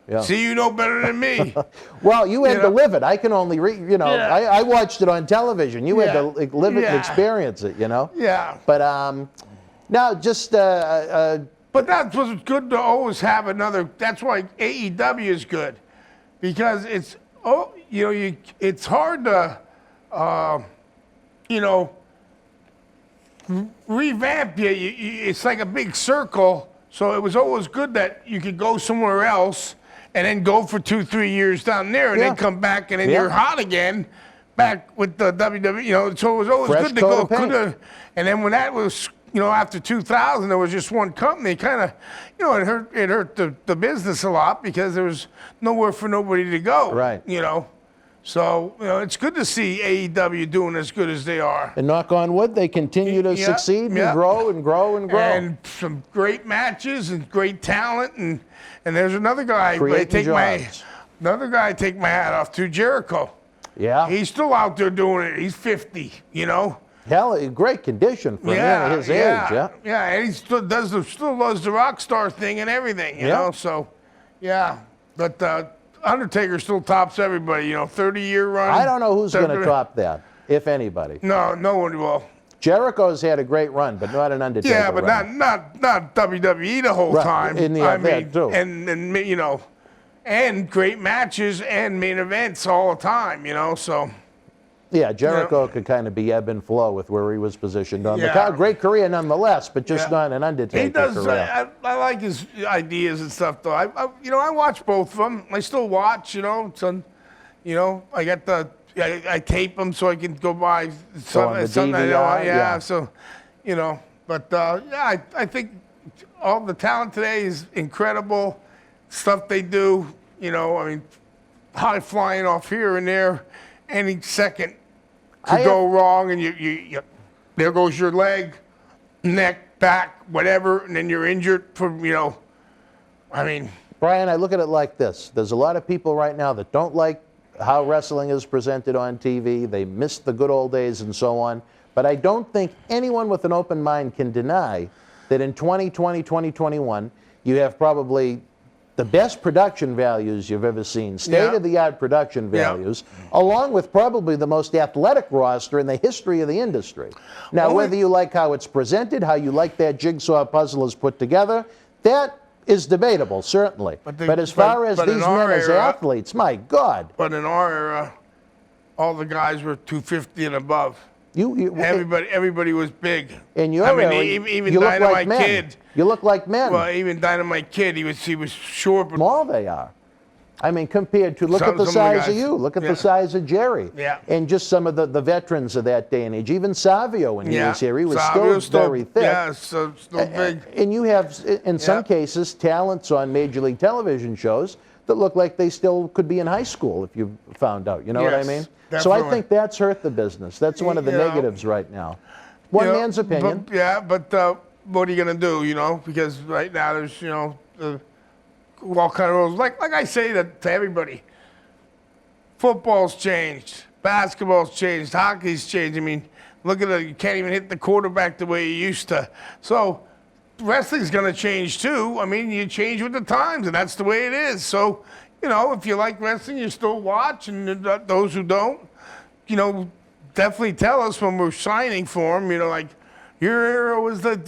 Yeah. See, you know better than me. Well, you had You to know? live it. I can only Yeah. I watched it on television. You had Yeah. to live it and Yeah. experience it, you know? Yeah. But now just But that was good to always have another. That's why AEW is good, because it's it's hard to revamp you. It's like a big circle. So it was always good that you could go somewhere else and then go for 2-3 years down there and Yeah. then come back and then Yeah. you're hot again back with the WWE. You know, so it was always Fresh good to coat go. of paint. And then when that was, after 2000, there was just one company. Kind of, it hurt the business a lot because there was nowhere for nobody to go. Right. So, it's good to see AEW doing as good as they are. and knock on wood, they continue to Yeah, succeed and yeah. grow and grow and grow. And some great matches and great talent. And there's another guy. Creating jobs. Another guy I take my hat off to, Jericho. Yeah. He's still out there doing it. He's 50, Hell, great condition for a man at his age, yeah. Yeah, and he still does the rock star thing and everything, you Yeah. know. So, yeah, but Undertaker still tops everybody, 30-year run. I don't know who's going to top that, if anybody. No one will. Jericho's had a great run, but not an Undertaker Yeah, but run. not WWE the whole Right, time. in the event, too. And great matches and main events all the time, So. Yeah, Jericho could kind of be ebb and flow with where he was positioned on the Yeah. card. Great career nonetheless, but just Yeah. not an Undertaker He does. career. I like his ideas and stuff, though. I watch both of them. I still watch. I got I tape them so I can go buy on something. the something I DVR, don't- yeah. So, But I think all the talent today is incredible. Stuff they do. High flying off here and there, any second could go wrong, and you there goes your leg, neck, back, whatever, and then you're injured Brian, I look at it like this. There's a lot of people right now that don't like how wrestling is presented on TV. They miss the good old days and so on. But I don't think anyone with an open mind can deny that in 2020, 2021, you have probably the best production values you've ever seen, state-of-the-art production values, along with probably the most athletic roster in the history of the industry. Now, whether you like how it's presented, how you like that jigsaw puzzle is put together, that is debatable, certainly. But as far as these men as athletes, my God. But in our era, all the guys were 250 and above. Everybody was big. In your era, even you look Dynamite like men. Kid. You look like men. Well, even Dynamite Kid, he was short, but Small they are. Compared to, look at the size of you. Look at the size of Jerry. Yeah. And just some of the veterans of that day and age. Even Savio, when he was here, he was still very thick. Yeah, so still big. And you have, in some cases, talents on Major League Television shows that look like they still could be in high school if you found out. You know what I mean? So I think that's hurt the business. That's one of the negatives right now. One man's opinion. But what are you going to do, Because right now there's, all kind of rules. Like I say that to everybody, football's changed, basketball's changed, hockey's changed. Look at it, you can't even hit the quarterback the way you used to. So wrestling's going to change too. You change with the times, and that's the way it is. So, if you like wrestling, you still watch, and those who don't, definitely tell us when we're signing for them, like, your era was and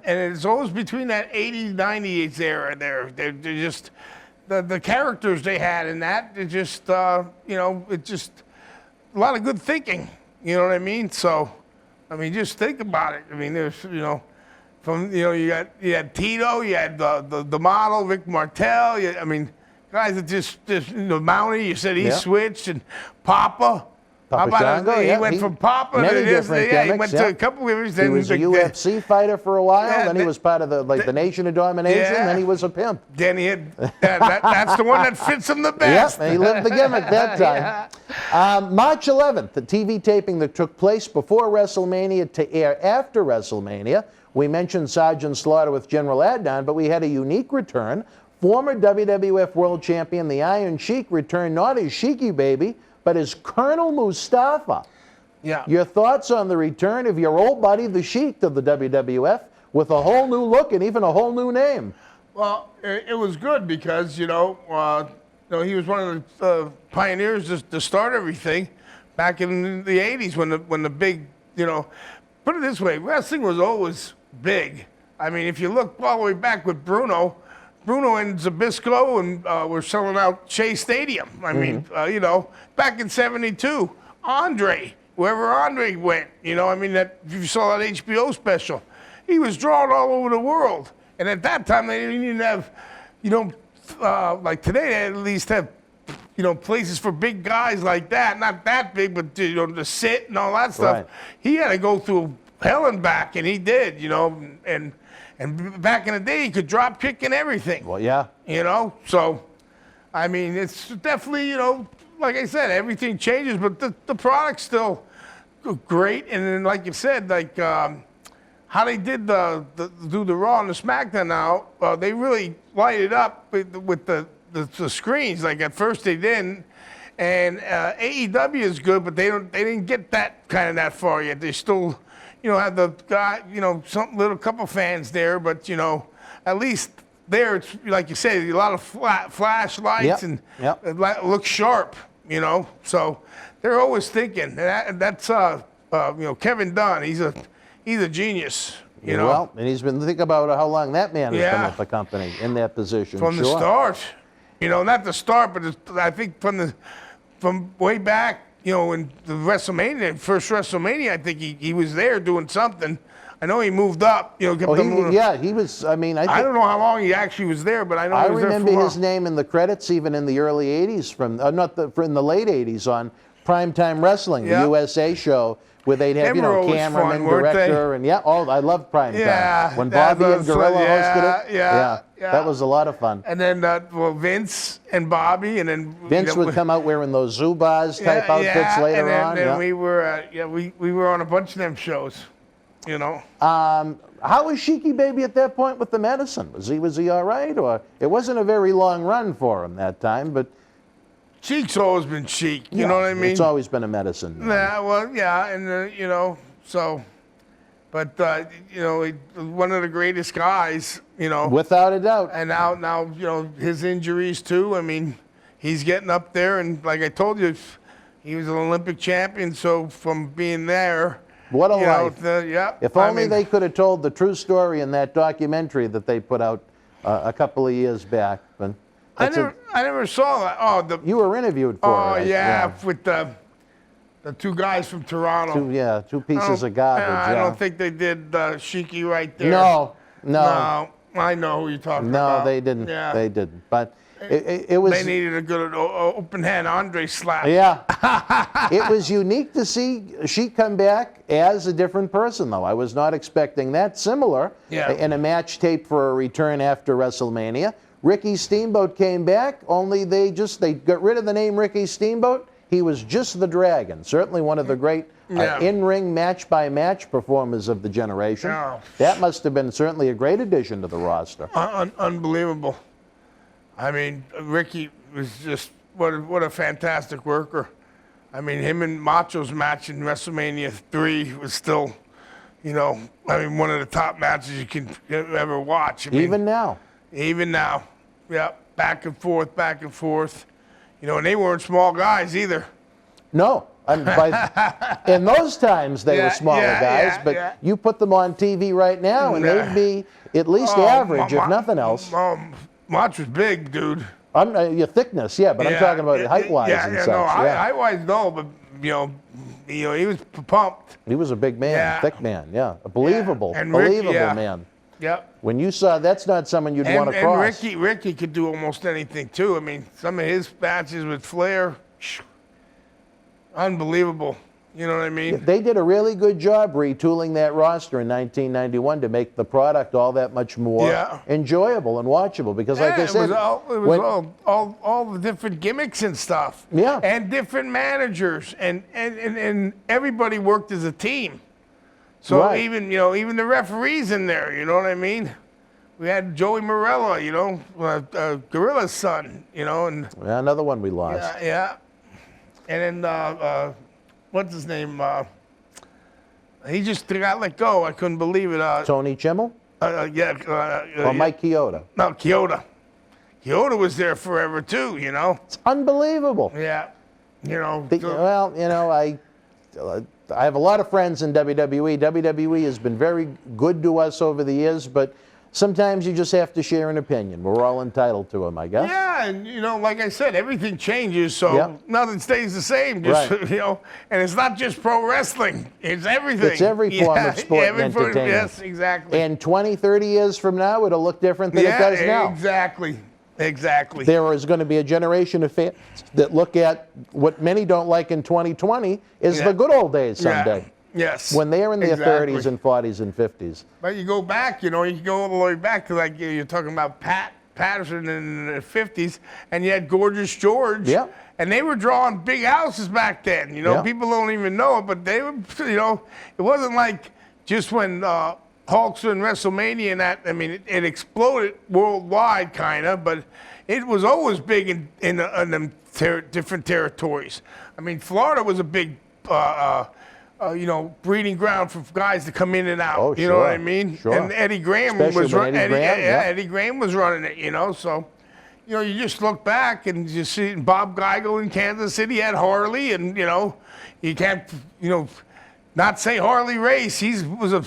it's always between that 80, 90s era there. They're just, the characters they had in that, it's just, it's just a lot of good thinking, you know what I mean? So, just think about it. There's, from, you had Tito, you had the model, Rick Martel, guys that just Mountie, you said he switched, and Papa. How about he went from Papa to this? He went to a couple of years. He was a UFC fighter for a while, then he was part of the Nation of Domination, then he was a pimp. Then he had, that's the one that fits him the best. Yep, he lived the gimmick that time. March 11th, the TV taping that took place before WrestleMania to air after WrestleMania. We mentioned Sergeant Slaughter with General Adnan, but we had a unique return Former WWF World Champion, the Iron Sheik, returned not as Sheiky Baby, but as Colonel Mustafa. Yeah. Your thoughts on the return of your old buddy, the Sheik, to the WWF with a whole new look and even a whole new name? Well, it was good because, he was one of the pioneers to start everything back in the 80s when the big, put it this way, wrestling was always big. I mean, if you look all the way back with Bruno and Zbyszko, and we're selling out Shea Stadium. I mean, back in '72, Andre, wherever Andre went, that if you saw that HBO special, he was drawn all over the world. And at that time, they didn't even have, like today, they at least have, places for big guys like that. Not that big, but, to sit and all that stuff. Right. He had to go through hell and back, and he did, and back in the day, he could drop kick and everything. Well, yeah. So, I mean, it's definitely, like I said, everything changes, but the product's still great. And then, like you said, like how they did do the Raw and the SmackDown now, they really light it up with the screens. Like at first they didn't. And AEW is good, but they didn't get that far yet. They still, have the guy, some little couple fans there, but at least there it's like you said, a lot of flashlights and it looks sharp, So they're always thinking. And that's Kevin Dunn. He's a genius. Well, and he's been, think about how long that man has been at the company in that position. From the start. Not the start, but I think from way back, in the WrestleMania, first WrestleMania, I think he was there doing something. I know he moved up. He was. I mean, I don't know how long he actually was there, but I know he was there for a while. I remember his name in the credits, even in the early '80s, in the late '80s on Primetime Wrestling, the USA show, where they'd have Emerald cameraman, fun, director, and I loved Primetime. Yeah, when Bobby and Gorilla hosted it. Yeah, that was a lot of fun. And then Vince and Bobby, and then Vince would come out wearing those Zubaz type outfits later on. And then we were we were on a bunch of them shows. How was Sheiky Baby at that point with the medicine? Was he all right, or it wasn't a very long run for him that time, but. Sheik's always been Sheik, you know what I mean? It's always been a medicine. Yeah, well, yeah, and so, but one of the greatest guys, without a doubt. And now, his injuries too. I mean, he's getting up there, and like I told you, he was an Olympic champion. So from being there, what a life! If only they could have told the true story in that documentary that they put out a couple of years back, but. I never saw that. Oh, you were interviewed for it. Oh, yeah, with the two guys from Toronto. Two pieces of garbage. I don't think they did Sheiky right there. No. I know who you're talking about. No, they didn't. Yeah. They didn't. But it was. They needed a good open hand Andre slap. Yeah. It was unique to see Sheik come back as a different person, though. I was not expecting that. Similar in a match taped for a return after WrestleMania. Ricky Steamboat came back, only they got rid of the name Ricky Steamboat. He was just the Dragon, certainly one of the great in-ring match-by-match performers of the generation. That must have been certainly a great addition to the roster. Unbelievable. I mean, Ricky was just, what a fantastic worker. I mean, him and Macho's match in WrestleMania 3 was still, one of the top matches you can ever watch. Even now. Even now. Yeah, back and forth. And they weren't small guys either. No. In those times, they were smaller guys, but you put them on TV right now, and they'd be at least average, if nothing else. Mach was big, dude. Your thickness, but I'm talking about height-wise and such. Height-wise, no, but, he was pumped. He was a big man, thick man, a believable, and believable Ricky, man. Yep. When you saw, that's not someone you'd want to cross. And Ricky could do almost anything too. I mean, some of his matches with Flair, unbelievable. You know what I mean? They did a really good job retooling that roster in 1991 to make the product all that much more enjoyable and watchable. Because, like I said, it was all the different gimmicks and stuff. Yeah. And different managers, and everybody worked as a team. So even the referees in there, you know what I mean? We had Joey Morella, you know, Gorilla's son, you know, and Yeah, another one we lost. yeah. And then what's his name? He just got let go. I couldn't believe it. Tony Chimmel or Mike Chioda. No, Chioda. Chioda was there forever too, you know. It's unbelievable. Yeah, you know. Well, you know, I have a lot of friends in WWE. WWE has been very good to us over the years, but sometimes you just have to share an opinion. We're all entitled to them, I guess. Yeah, and you know, like I said, everything changes, so nothing stays the same. Just you know, and it's not just pro wrestling; it's everything. It's every form of sport and entertainment. Yes, exactly. And 20, 30 years from now, it'll look different than it does now. Exactly. There is going to be a generation of fans that look at what many don't like in 2020 is the good old days someday. Yes. When they're in their 30s and 40s and 50s. But you go back, you know, you go all the way back to like you're talking about Patterson in the 50s, and you had Gorgeous George. Yeah. And they were drawing big houses back then. You know, people don't even know it, but they were, you know, it wasn't like just when Hulkster and WrestleMania and that, I mean, it exploded worldwide kind of, but it was always big in them different territories. I mean, Florida was a big, you know, breeding ground for guys to come in and out. Oh, you know what I mean? Sure. And Eddie Graham Eddie Graham was running it, you know, so. You know, you just look back and you see Bob Geigel in Kansas City had Harley, and, you know, you can't, you know, not say Harley Race. He was a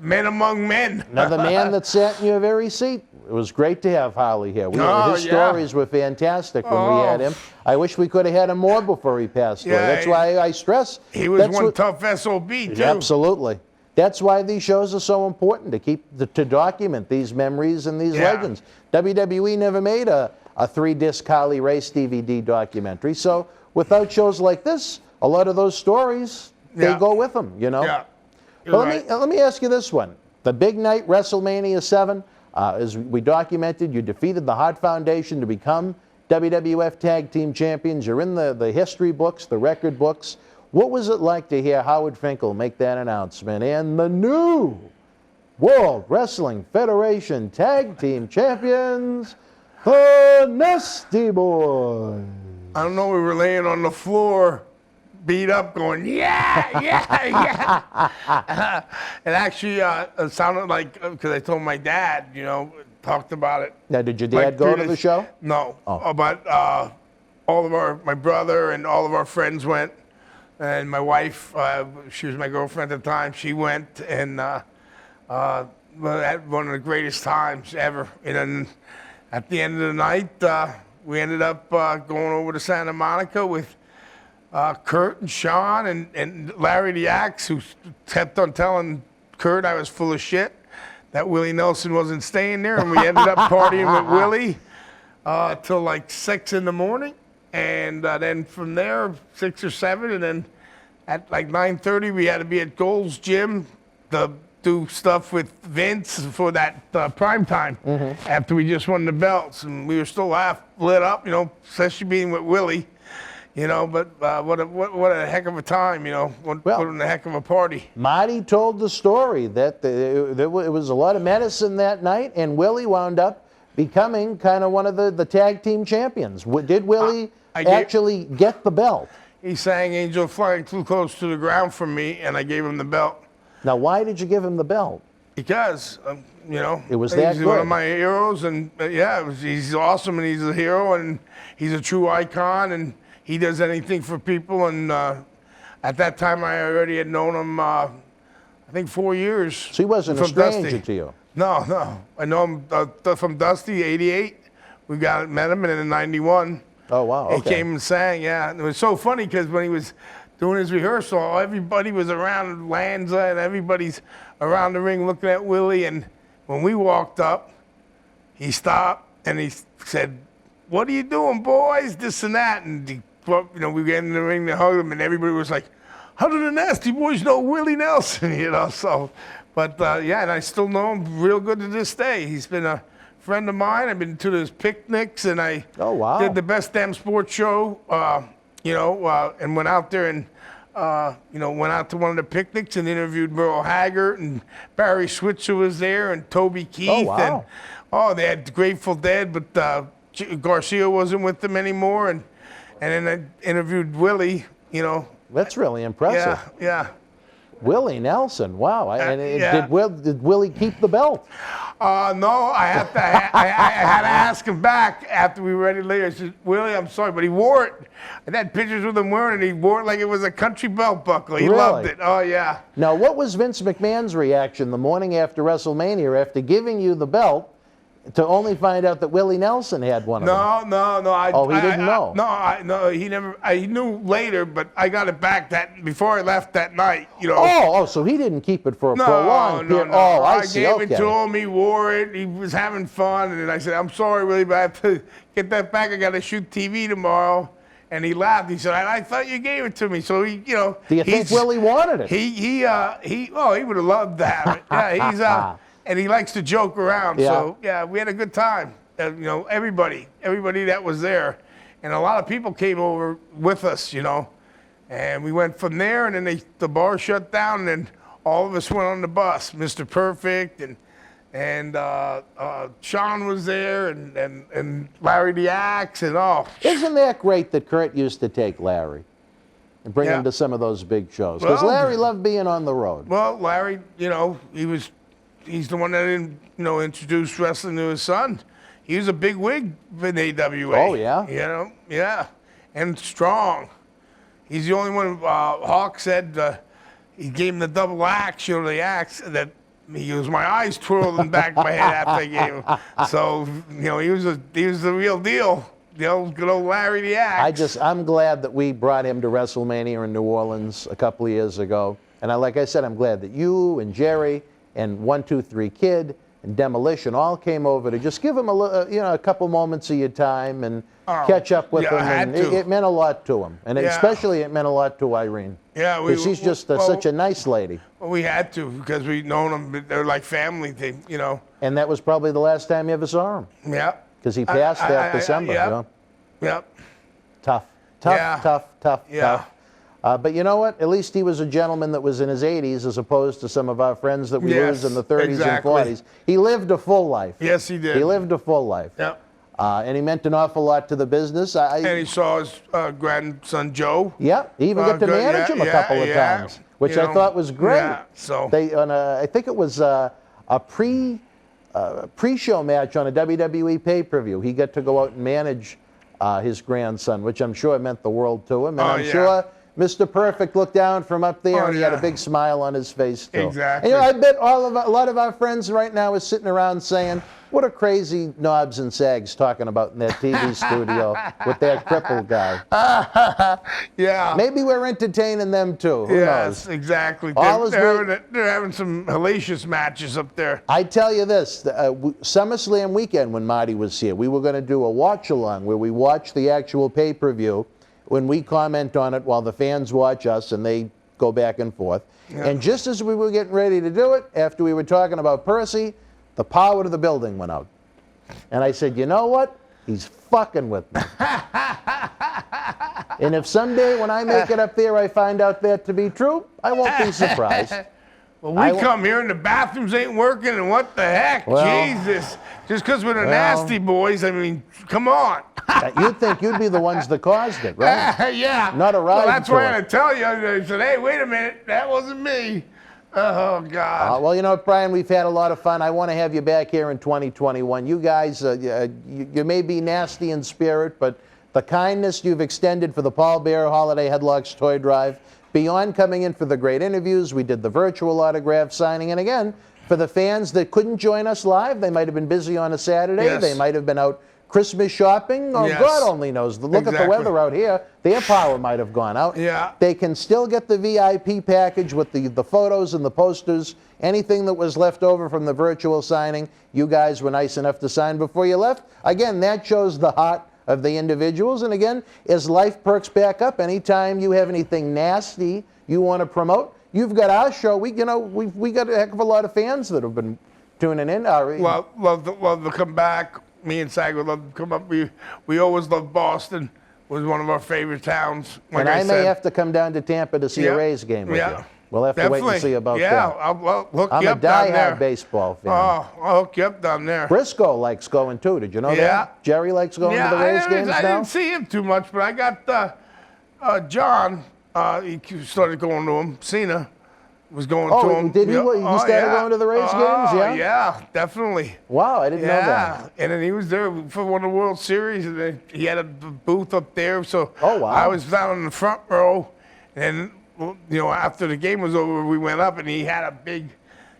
man among men. Another man that sat in your very seat. It was great to have Harley here. His stories were fantastic when we had him. I wish we could have had him more before he passed away. That's why I stress. He was one tough SOB, too. Absolutely. That's why these shows are so important, to document these memories and these legends. WWE never made a 3-disc Harley Race DVD documentary, so without shows like this, a lot of those stories, they go with them, you know? Yeah. Let me ask you this one. The big night, WrestleMania VII, as we documented, you defeated the Hart Foundation to become WWF Tag Team Champions. You're in the history books, the record books. What was it like to hear Howard Finkel make that announcement and the new World Wrestling Federation Tag Team Champions, the Nasty Boys? I don't know, we were laying on the floor, beat up, going, yeah. It actually it sounded like, because I told my dad, you know, talked about it. Now, did your dad go to the show? No, but all of my brother and all of our friends went. And my wife, she was my girlfriend at the time, she went, and had one of the greatest times ever. And then at the end of the night, we ended up going over to Santa Monica with Kurt and Sean and Larry the Axe, who kept on telling Kurt I was full of shit, that Willie Nelson wasn't staying there. And we ended up partying with Willie till like 6 in the morning. And then from there, 6 or 7, and then at like 9:30, we had to be at Gold's Gym to do stuff with Vince for that prime time after we just won the belts. And we were still half lit up, you know, especially being with Willie, you know, but what a heck of a time, you know, what a heck of a party. Marty told the story that it was a lot of medicine that night, and Willie wound up becoming kind of one of the tag team champions. Did Willie actually get the belt? He sang Angel Flying Too Close to the Ground for me, and I gave him the belt. Now, why did you give him the belt? Because, you know, it was that he's good. One of my heroes, and he's awesome, and he's a hero, and he's a true icon, and he does anything for people. And at that time, I already had known him, I think 4 years. So he wasn't a stranger to you? No. I know him from Dusty, 88. We met him, and then in 91. Oh, wow. Okay. He came and sang, yeah. And it was so funny because when he was doing his rehearsal, everybody was around Lanza and everybody's around the ring looking at Willie. And when we walked up, he stopped and he said, "What are you doing, boys?" This and that. And he, you know, we got in the ring to hug him, and everybody was like, "How do the Nasty Boys know Willie Nelson?" You know, so. But, yeah, and I still know him real good to this day. He's been a friend of mine. I've been to his picnics, and I did the Best Damn Sports Show, you know, and went out there and went out to one of the picnics and interviewed Merle Haggard, and Barry Switzer was there, and Toby Keith. Oh, wow. And they had Grateful Dead, but Garcia wasn't with them anymore. And then I interviewed Willie, That's really impressive. Yeah. Willie Nelson, wow. yeah. Did Willie keep the belt? No, I had to ask him back after we were ready later. I said, Willie, I'm sorry, but he wore it. I had pictures with him wearing it. He wore it like it was a country belt buckle. He loved it. Oh, yeah. Now, what was Vince McMahon's reaction the morning after WrestleMania, after giving you the belt, to only find out that Willie Nelson had one of them? No. He didn't know? No, he never. He knew later, but I got it back before I left that night. So he didn't keep it for a prolonged period. No. Oh, I I see. gave it to him. He wore it. He was having fun, and then I said, "I'm sorry, Willie, but I have to get that back. I got to shoot TV tomorrow." And he laughed. He said, "I thought you gave it to me." So he, Do you think Willie wanted it? He would have loved to have it. Yeah, and he likes to joke around. Yeah. So yeah, we had a good time. Everybody that was there, and a lot of people came over with us. And we went from there, and then the bar shut down, and then all of us went on the bus. Mr. Perfect and Sean was there, and Larry the Axe, and all. Isn't that great that Kurt used to take Larry and bring him to some of those big shows? Because Well, Larry loved being on the road. Well, Larry, he's the one that introduced wrestling to his son. He was a big wig in AWA. Oh, yeah? Yeah. And strong. He's the only one, Hawk said, he gave him the double axe, the axe, that he was my eyes twirled in the back of my head after I gave him. So, he was the real deal. Good old Larry the Axe. I'm glad that we brought him to WrestleMania in New Orleans a couple of years ago. And like I said, I'm glad that you and Jerry and 123 Kid and Demolition all came over to just give him a couple moments of your time and catch up with him. And it meant a lot to him, and especially it meant a lot to Irene. Yeah, because she's just such a nice lady. Well, we had to because we'd known them. They're like family, And that was probably the last time you ever saw him. Yeah. Because he passed that December. Yep. Tough. But you know what? At least he was a gentleman that was in his 80s as opposed to some of our friends that we lose in the 30s and 40s. He lived a full life. Yes, he did. He lived a full life. Yep. And he meant an awful lot to the business. And he saw his grandson, Joe. Yeah, he even got to manage him a couple of times, which I thought was great. Yeah, so. I think it was a pre-show match on a WWE pay-per-view. He got to go out and manage his grandson, which I'm sure meant the world to him. And I'm sure Mr. Perfect looked down from up there and he had a big smile on his face, too. Exactly. And, I bet a lot of our friends right now is sitting around saying, what are crazy knobs and sags talking about in that TV studio with that crippled guy? Yeah. Maybe we're entertaining them, too. Who knows? Exactly. They're having some hellacious matches up there. I tell you this, SummerSlam weekend when Marty was here, we were going to do a watch-along where we watch the actual pay-per-view when we comment on it while the fans watch us and they go back and forth. Yeah. And just as we were getting ready to do it, after we were talking about Percy, the power to the building went out. And I said, you know what? He's fucking with me. And if someday when I make it up there I find out that to be true, I won't be surprised. Well, we come here and the bathrooms ain't working, and what the heck? Jesus. Just because we're the nasty boys, I mean, come on. You'd think you'd be the ones that caused it, right? Yeah. Not a ride. Well, that's why I had to tell you. I said, hey, wait a minute. That wasn't me. Oh, God. Well, you know what, Brian? We've had a lot of fun. I want to have you back here in 2021. You guys, you may be nasty in spirit, but the kindness you've extended for the Paul Bearer Holiday Headlocks Toy Drive, beyond coming in for the great interviews, we did the virtual autograph signing. And again, for the fans that couldn't join us live, they might have been busy on a Saturday. Yes. They might have been out Christmas shopping. Oh, yes. God only knows. Look at the weather out here. Their power might have gone out. Yeah. They can still get the VIP package with the photos and the posters. Anything that was left over from the virtual signing, you guys were nice enough to sign before you left. Again, that shows the heart of the individuals. And again, as life perks back up, anytime you have anything nasty you want to promote, you've got our show. We got a heck of a lot of fans that have been tuning in. Love to come back. Me and Sag would love to come up. We always love Boston. was one of our favorite towns. Like And I may said. have to come down to Tampa to see a Yeah. Rays game with Yeah. you. We'll have to wait and see about yeah, that. I'll hook I'm you a up down there. diehard baseball fan. Oh, I'll hook you up down there. Briscoe likes going too. Did you know Yeah. that? Jerry likes going to the Rays games I now. didn't see him too much, but I got John. He started going to him. Cena was going to him. Did he? He started going to the Rays games? Yeah. Yeah, definitely. Wow, I didn't know that. And then he was there for one of the World Series, and then he had a booth up there. So Oh, wow. I was down in the front row, and after the game was over, we went up, and he had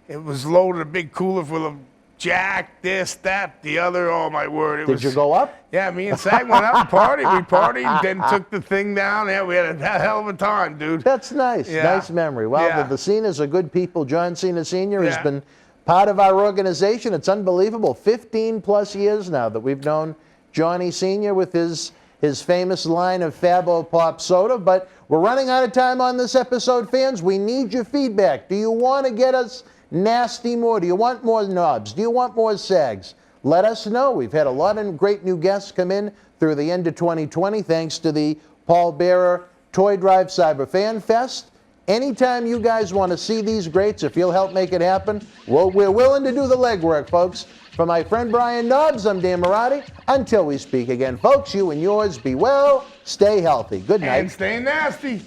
it was loaded, a big cooler full of Jack, this, that, the other. Oh my word! Did you go up? Yeah, me and Sag went up and partied. We partied, then took the thing down. Yeah, we had a hell of a time, dude. That's nice. Yeah. Nice memory. Well, Yeah. the Cenas are good people. John Cena Sr. has Yeah. been part of our organization. It's unbelievable. 15 plus years now that we've known Johnny Sr. with his famous line of Fabo Pop Soda. But we're running out of time on this episode, fans. We need your feedback. Do you want to get us nasty more? Do you want more knobs? Do you want more sags? Let us know. We've had a lot of great new guests come in through the end of 2020 thanks to the Paul Bearer Toy Drive Cyber Fan Fest. Anytime you guys want to see these greats, if you'll help make it happen, we're willing to do the legwork, folks. For my friend Brian Nobbs, I'm Dan Marotti. Until we speak again, folks, you and yours be well, stay healthy. Good night. And stay nasty.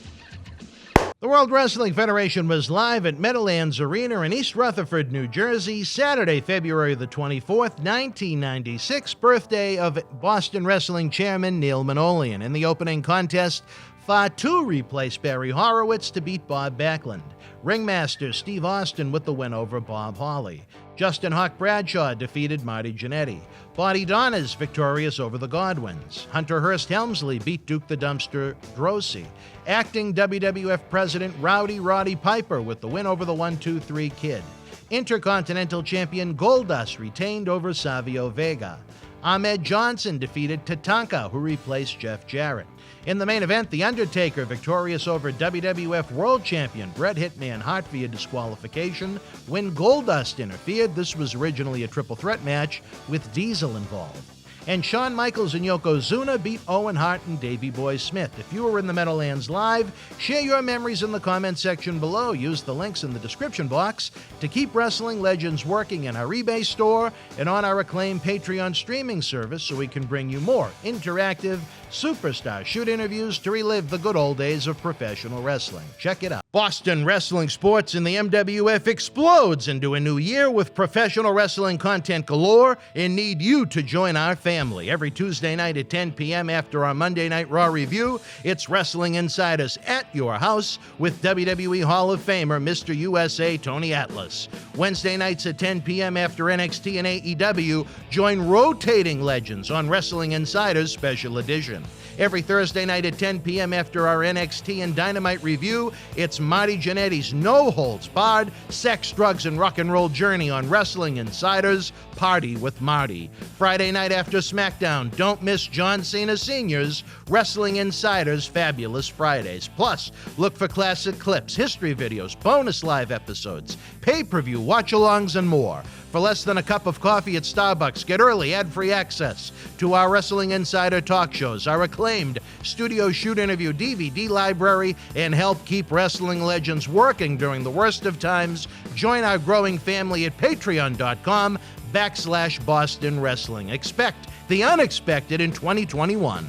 The World Wrestling Federation was live at Meadowlands Arena in East Rutherford, New Jersey, Saturday, February the 24th, 1996, birthday of Boston Wrestling Chairman Neil Manolian. In the opening contest, Fatu replaced Barry Horowitz to beat Bob Backlund. Ringmaster Steve Austin with the win over Bob Holly. Justin Hawk Bradshaw defeated Marty Jannetty. Bonnie Donna's victorious over the Godwins. Hunter Hearst Helmsley beat Duke the Dumpster Grossi. Acting WWF President Rowdy Roddy Piper with the win over the 1-2-3 Kid. Intercontinental Champion Goldust retained over Savio Vega. Ahmed Johnson defeated Tatanka, who replaced Jeff Jarrett. In the main event, The Undertaker victorious over WWF World Champion Bret Hitman Hart via disqualification when Goldust interfered. This was originally a triple threat match with Diesel involved. And Shawn Michaels and Yokozuna beat Owen Hart and Davey Boy Smith. If you were in the Meadowlands Live, share your memories in the comment section below. Use the links in the description box to keep Wrestling Legends working in our eBay store and on our acclaimed Patreon streaming service so we can bring you more interactive superstar shoot interviews to relive the good old days of professional wrestling. Check it out. Boston Wrestling Sports in the MWF explodes into a new year with professional wrestling content galore and need you to join our family. Every Tuesday night at 10 p.m. after our Monday Night Raw review, it's Wrestling Insiders at your house with WWE Hall of Famer Mr. USA Tony Atlas. Wednesday nights at 10 p.m. after NXT and AEW, join rotating legends on Wrestling Insiders Special Edition. Every Thursday night at 10 p.m. after our NXT and Dynamite review, it's Marty Jannetty's no-holds-barred sex, drugs, and rock and roll journey on Wrestling Insiders Party with Marty. Friday night after SmackDown, don't miss John Cena Sr.'s Wrestling Insiders Fabulous Fridays. Plus, look for classic clips, history videos, bonus live episodes, pay-per-view, watch-alongs, and more. For less than a cup of coffee at Starbucks, get early ad-free access to our Wrestling Insider talk shows, our acclaimed studio shoot interview DVD library, and help keep wrestling legends working during the worst of times. Join our growing family at patreon.com/Boston Wrestling. Expect the unexpected in 2021.